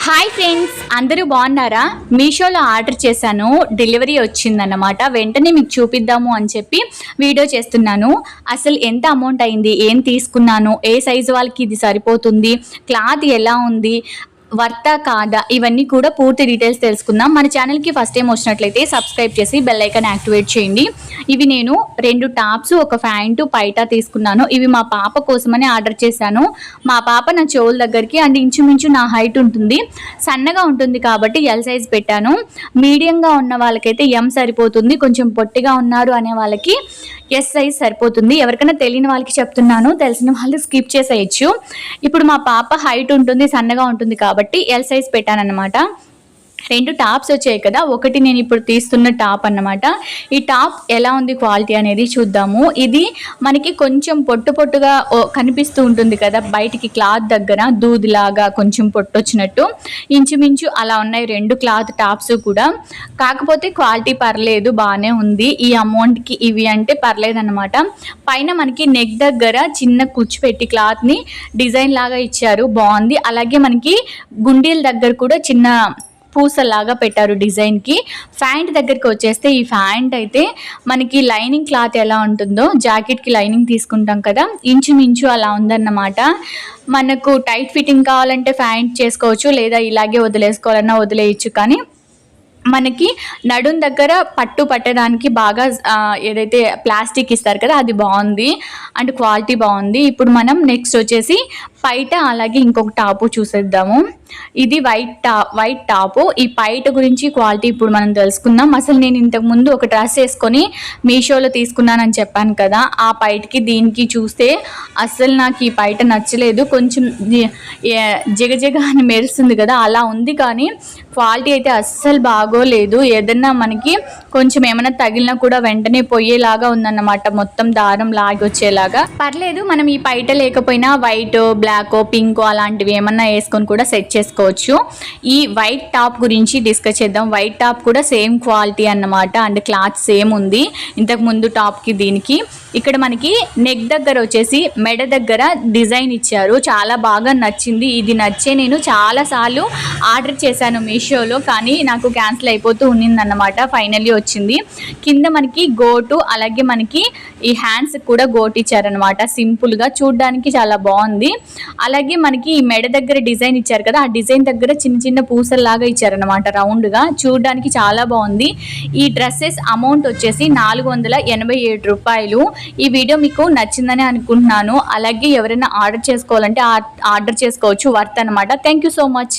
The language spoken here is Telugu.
హాయ్ ఫ్రెండ్స్, అందరూ బాగున్నారా? మీషోలో ఆర్డర్ చేశాను, డెలివరీ వచ్చిందన్నమాట. వెంటనే మీకు చూపిద్దాము అని చెప్పి వీడియో చేస్తున్నాను. అసలు ఎంత అమౌంట్ అయింది, ఏం తీసుకున్నాను, ఏ సైజు వాళ్ళకి ఇది సరిపోతుంది, క్లాత్ ఎలా ఉంది, వర్తా కాదా, ఇవన్నీ కూడా పూర్తి డీటెయిల్స్ తెలుసుకుందాం. మన ఛానల్కి ఫస్ట్ టైం వచ్చినట్లయితే సబ్స్క్రైబ్ చేసి బెల్ ఐకాన్ యాక్టివేట్ చేయండి. ఇవి నేను 2 టాప్స్, ఒక ప్యాంటు, పైటా తీసుకున్నాను. ఇవి మా పాప కోసమని ఆర్డర్ చేశాను. మా పాప నా చెవుల దగ్గరికి అండ్ ఇంచుమించు నా హైట్ ఉంటుంది, సన్నగా ఉంటుంది కాబట్టి ఎల్ సైజ్ పెట్టాను. మీడియంగా ఉన్న వాళ్ళకైతే ఎం సరిపోతుంది, కొంచెం పొట్టిగా ఉన్నారు అనే వాళ్ళకి ఎస్ సైజ్ సరిపోతుంది. ఎవరికైనా తెలియని వాళ్ళకి చెప్తున్నాను, తెలిసిన వాళ్ళు స్కిప్ చేసేయచ్చు. ఇప్పుడు మా పాప హైట్ ఉంటుంది, సన్నగా ఉంటుంది కాబట్టి ఎల్ సైజ్ పెట్టానన్నమాట. 2 టాప్స్ వచ్చాయి కదా, ఒకటి నేను ఇప్పుడు తీస్తున్న టాప్ అన్నమాట. ఈ టాప్ ఎలా ఉంది క్వాలిటీ అనేది చూద్దాము. ఇది మనకి కొంచెం పొట్టుగా కనిపిస్తూ ఉంటుంది కదా బయటికి, క్లాత్ దగ్గర దూదిలాగా కొంచెం పొట్టు వచ్చినట్టు, ఇంచుమించు అలా ఉన్నాయి 2 క్లాత్ టాప్స్ కూడా. కాకపోతే క్వాలిటీ పర్లేదు, బాగానే ఉంది. ఈ అమౌంట్కి ఇవి అంటే పర్లేదు అనమాట. పైన మనకి నెక్ దగ్గర చిన్న కుచ్చు పెట్టి క్లాత్ని డిజైన్ లాగా ఇచ్చారు, బాగుంది. అలాగే మనకి గుండీల దగ్గర కూడా చిన్న పూసలాగా పెట్టారు డిజైన్కి. ప్యాంట్ దగ్గరికి వచ్చేస్తే ఈ ప్యాంట్ అయితే మనకి లైనింగ్ క్లాత్ ఎలా ఉంటుందో, జాకెట్కి లైనింగ్ తీసుకుంటాం కదా, ఇంచుమించు అలా ఉందన్నమాట. మనకు టైట్ ఫిట్టింగ్ కావాలంటే ప్యాంట్ చేసుకోవచ్చు, లేదా ఇలాగే వదిలేసుకోవాలన్నా వదిలేయచ్చు. కానీ మనకి నడుం దగ్గర పట్టు పట్టడానికి బాగా ఏదైతే ప్లాస్టిక్ ఇస్తారు కదా, అది బాగుంది అండ్ క్వాలిటీ బాగుంది. ఇప్పుడు మనం నెక్స్ట్ వచ్చేసి పైట అలాగే ఇంకొక టాపు చూసేద్దాము. ఇది వైట్ టాపు. ఈ పైట గురించి క్వాలిటీ ఇప్పుడు మనం తెలుసుకుందాం. అసలు నేను ఇంతకుముందు ఒక డ్రెస్ వేసుకొని మీషోలో తీసుకున్నానని చెప్పాను కదా, ఆ పైటకి దీనికి చూస్తే అసలు నాకు ఈ పైట నచ్చలేదు. కొంచెం జిగజిగ అని మెరుస్తుంది కదా, అలా ఉంది. కానీ క్వాలిటీ అయితే అస్సలు బాగోలేదు. ఏదన్నా మనకి కొంచెం ఏమైనా తగిలినా కూడా వెంటనే పోయేలాగా ఉందన్నమాట, మొత్తం దారం లాగి వచ్చేలాగా. పర్లేదు, మనం ఈ పైట లేకపోయినా వైట్, బ్లాక్, పింక్ అలాంటివి ఏమన్నా వేసుకొని కూడా సెట్ చేసుకోవచ్చు. ఈ వైట్ టాప్ గురించి డిస్కస్ చేద్దాం. వైట్ టాప్ కూడా సేమ్ క్వాలిటీ అన్నమాట, అండ్ క్లాత్ సేమ్ ఉంది ఇంతకు ముందు టాప్కి దీనికి. ఇక్కడ మనకి నెక్ దగ్గర వచ్చేసి మెడ దగ్గర డిజైన్ ఇచ్చారు, చాలా బాగా నచ్చింది. ఇది నచ్చే నేను చాలాసార్లు ఆర్డర్ చేశాను మీషోలో, కానీ నాకు క్యాన్సిల్ అయిపోతూ ఉన్నిందన్నమాట. ఫైనల్లీ వచ్చింది. కింద మనకి గోటు, అలాగే మనకి ఈ హ్యాండ్స్ కూడా గోటు ఇచ్చారనమాట. సింపుల్గా చూడడానికి చాలా బాగుంది. అలాగే మనకి ఈ మెడ దగ్గర డిజైన్ ఇచ్చారు కదా, ఆ డిజైన్ దగ్గర చిన్న చిన్న పూసల్లాగా ఇచ్చారనమాట రౌండ్గా, చూడడానికి చాలా బాగుంది. ఈ డ్రెస్సెస్ అమౌంట్ వచ్చేసి 487 రూపాయలు. ఈ వీడియో మీకు నచ్చిందని అనుకుంటున్నాను. అలాగే ఎవరైనా ఆర్డర్ చేసుకోవాలంటే ఆర్డర్ చేసుకోవచ్చు, వర్త్ అనమాట. Thank you so much.